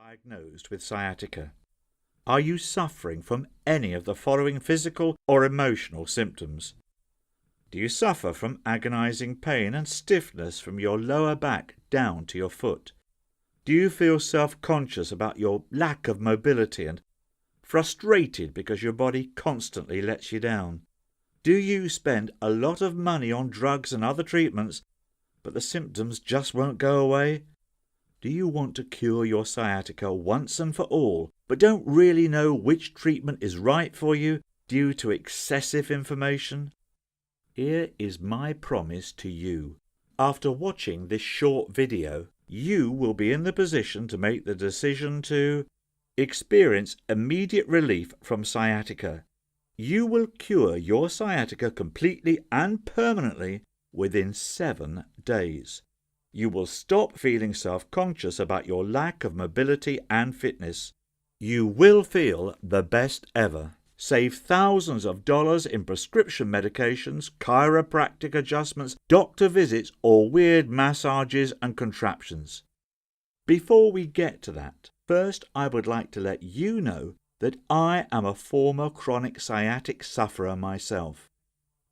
Diagnosed with sciatica. Are you suffering from any of the following physical or emotional symptoms? Do you suffer from agonizing pain and stiffness from your lower back down to your foot? Do you feel self-conscious about your lack of mobility and frustrated because your body constantly lets you down? Do you spend a lot of money on drugs and other treatments, but the symptoms just won't go away? Do you want to cure your sciatica once and for all, but don't really know which treatment is right for you due to excessive information? Here is my promise to you. After watching this short video, you will be in the position to make the decision to experience immediate relief from sciatica. You will cure your sciatica completely and permanently within 7 days. You will stop feeling self-conscious about your lack of mobility and fitness. You will feel the best ever. Save thousands of dollars in prescription medications, chiropractic adjustments, doctor visits, or weird massages and contraptions. Before we get to that, first I would like to let you know that I am a former chronic sciatic sufferer myself.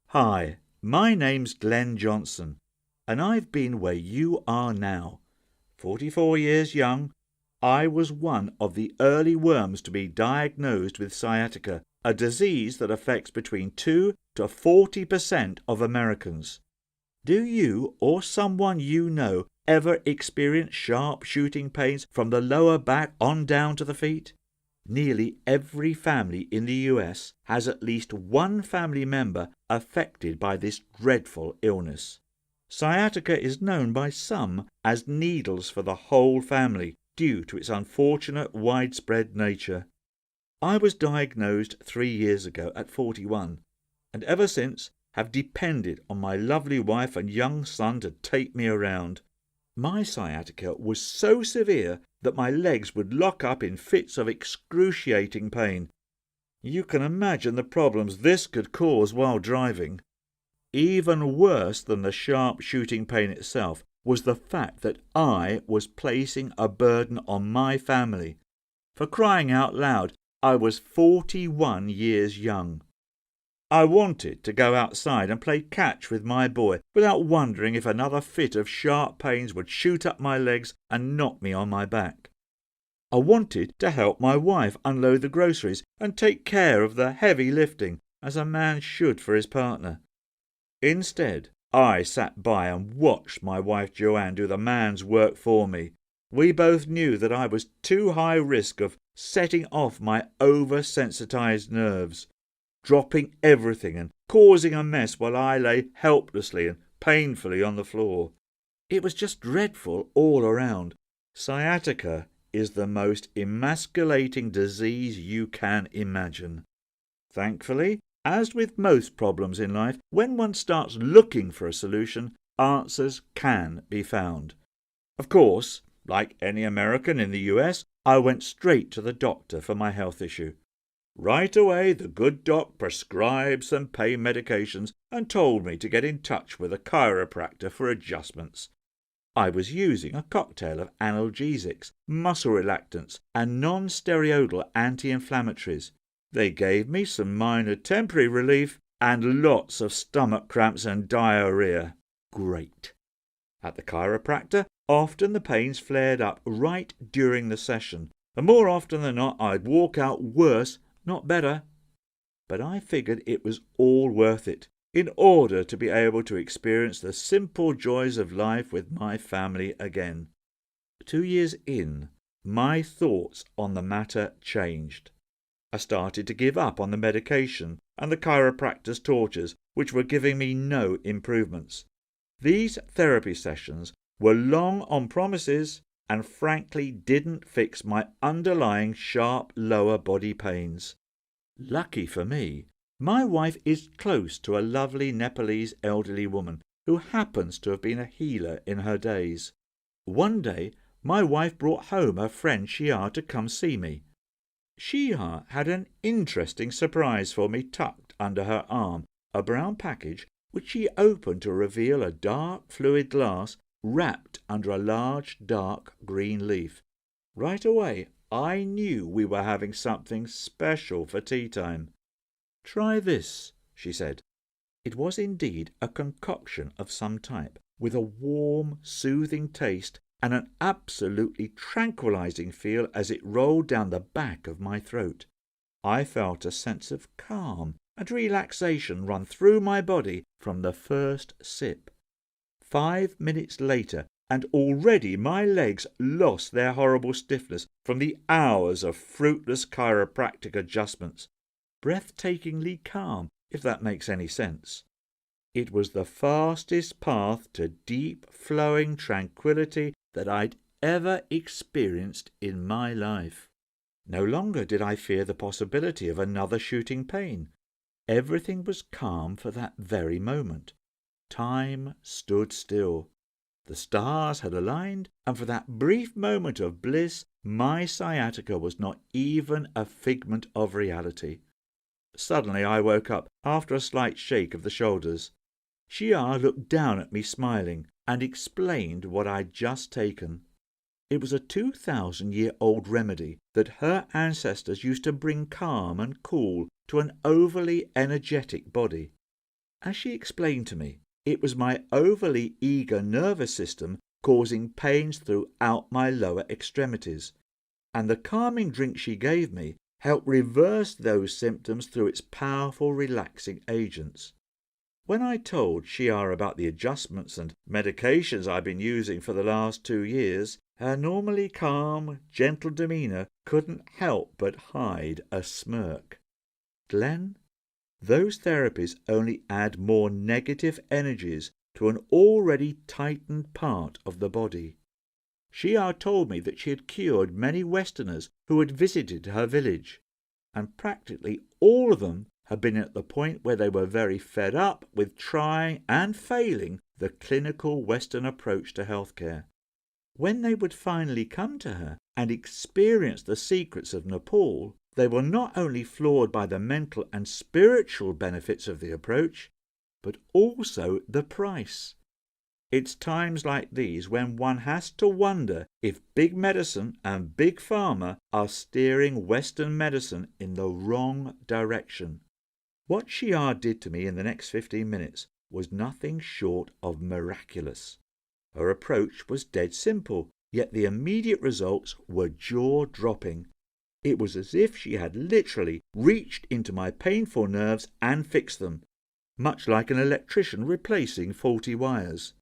Hi, my name's Glenn Johnson, and I've been where you are now. 44 years young, I was one of the early worms to be diagnosed with sciatica, a disease that affects between 2 to 40% of Americans. Do you or someone you know ever experience sharp shooting pains from the lower back on down to the feet? Nearly every family in the US has at least one family member affected by this dreadful illness. Sciatica is known by some as needles for the whole family due to its unfortunate widespread nature. I was diagnosed 3 years ago at 41, and ever since have depended on my lovely wife and young son to take me around. My sciatica was so severe that my legs would lock up in fits of excruciating pain. You can imagine the problems this could cause while driving. Even worse than the sharp shooting pain itself was the fact that I was placing a burden on my family. For crying out loud, I was 41 years young. I wanted to go outside and play catch with my boy without wondering if another fit of sharp pains would shoot up my legs and knock me on my back. I wanted to help my wife unload the groceries and take care of the heavy lifting, as a man should for his partner. Instead, I sat by and watched my wife Joanne do the man's work for me. We both knew that I was too high risk of setting off my oversensitized nerves, dropping everything and causing a mess while I lay helplessly and painfully on the floor. It was just dreadful all around. Sciatica is the most emasculating disease you can imagine. Thankfully, as with most problems in life, when one starts looking for a solution, answers can be found. Of course, like any American in the US, I went straight to the doctor for my health issue. Right away, the good doc prescribed some pain medications and told me to get in touch with a chiropractor for adjustments. I was using a cocktail of analgesics, muscle relaxants, and non-steroidal anti-inflammatories. They gave me some minor temporary relief and lots of stomach cramps and diarrhea. Great. At the chiropractor, often the pains flared up right during the session, and more often than not I'd walk out worse, not better. But I figured it was all worth it in order to be able to experience the simple joys of life with my family again. 2 years in, my thoughts on the matter changed. I started to give up on the medication and the chiropractor's tortures, which were giving me no improvements. These therapy sessions were long on promises and frankly didn't fix my underlying sharp lower body pains. Lucky for me, my wife is close to a lovely Nepalese elderly woman who happens to have been a healer in her days. One day, my wife brought home her friend Shia to come see me. Shia had an interesting surprise for me tucked under her arm, a brown package which she opened to reveal a dark fluid glass wrapped under a large dark green leaf. Right away, I knew we were having something special for tea time. "Try this," she said. It was indeed a concoction of some type, with a warm, soothing taste and an absolutely tranquilizing feel as it rolled down the back of my throat. I felt a sense of calm and relaxation run through my body from the first sip. 5 minutes later, and already my legs lost their horrible stiffness from the hours of fruitless chiropractic adjustments. Breathtakingly calm, if that makes any sense. It was the fastest path to deep flowing tranquillity that I'd ever experienced in my life. No longer did I fear the possibility of another shooting pain. Everything was calm for that very moment. Time stood still. The stars had aligned, and for that brief moment of bliss, my sciatica was not even a figment of reality. Suddenly I woke up, after a slight shake of the shoulders. Shia looked down at me smiling, and explained what I'd just taken. It was a 2,000-year-old remedy that her ancestors used to bring calm and cool to an overly energetic body. As she explained to me, it was my overly eager nervous system causing pains throughout my lower extremities, and the calming drink she gave me helped reverse those symptoms through its powerful relaxing agents. When I told Shia about the adjustments and medications I'd been using for the last 2 years, her normally calm, gentle demeanour couldn't help but hide a smirk. "Glenn, those therapies only add more negative energies to an already tightened part of the body." Shia told me that she had cured many Westerners who had visited her village, and practically all of them had been at the point where they were very fed up with trying and failing the clinical Western approach to healthcare. When they would finally come to her and experience the secrets of Nepal, they were not only floored by the mental and spiritual benefits of the approach, but also the price. It's times like these when one has to wonder if big medicine and big pharma are steering Western medicine in the wrong direction. What Shia did to me in the next 15 minutes was nothing short of miraculous. Her approach was dead simple, yet the immediate results were jaw-dropping. It was as if she had literally reached into my painful nerves and fixed them, much like an electrician replacing faulty wires.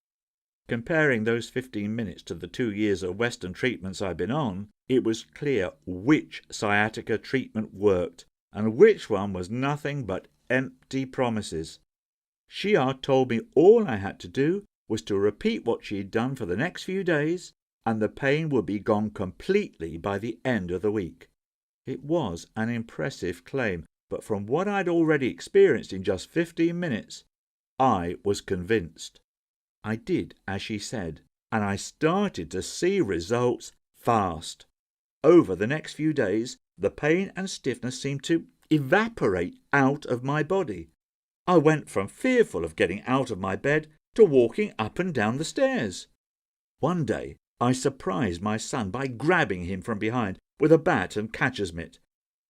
Comparing those 15 minutes to the 2 years of Western treatments I'd been on, it was clear which sciatica treatment worked and which one was nothing but empty promises. Shia told me all I had to do was to repeat what she'd done for the next few days, and the pain would be gone completely by the end of the week. It was an impressive claim, but from what I'd already experienced in just 15 minutes, I was convinced. I did as she said, and I started to see results fast. Over the next few days, the pain and stiffness seemed to evaporate out of my body. I went from fearful of getting out of my bed to walking up and down the stairs. One day, I surprised my son by grabbing him from behind with a bat and catcher's mitt.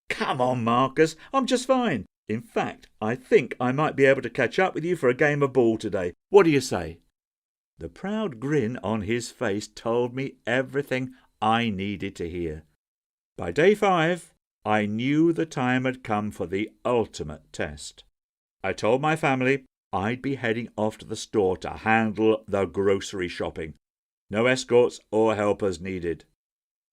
"Come on, Marcus, I'm just fine. In fact, I think I might be able to catch up with you for a game of ball today. What do you say?" The proud grin on his face told me everything I needed to hear. By day 5, I knew the time had come for the ultimate test. I told my family I'd be heading off to the store to handle the grocery shopping. No escorts or helpers needed.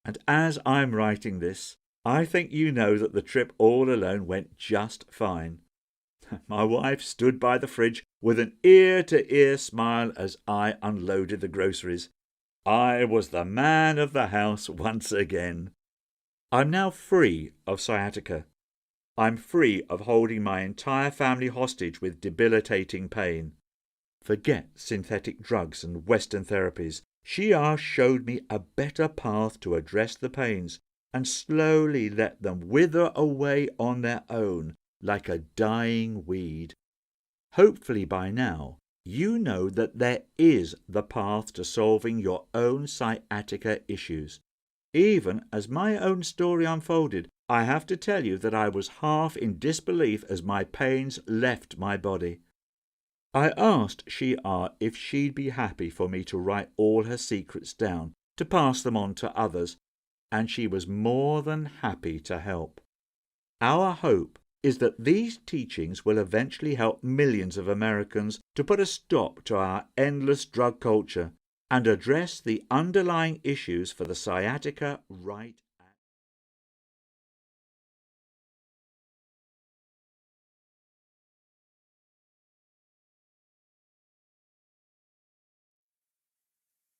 And as I'm writing this, I think you know that the trip all alone went just fine. My wife stood by the fridge with an ear-to-ear smile as I unloaded the groceries. I was the man of the house once again. I'm now free of sciatica. I'm free of holding my entire family hostage with debilitating pain. Forget synthetic drugs and Western therapies. Shia showed me a better path to address the pains and slowly let them wither away on their own like a dying weed. Hopefully by now you know that there is the path to solving your own sciatica issues. Even as my own story unfolded, I have to tell you that I was half in disbelief as my pains left my body. I asked Shia if she'd be happy for me to write all her secrets down, to pass them on to others, and she was more than happy to help. Our hope is that these teachings will eventually help millions of Americans to put a stop to our endless drug culture and address the underlying issues for the sciatica right.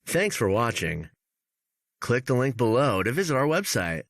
Thanks for watching. Click the link below to visit our website.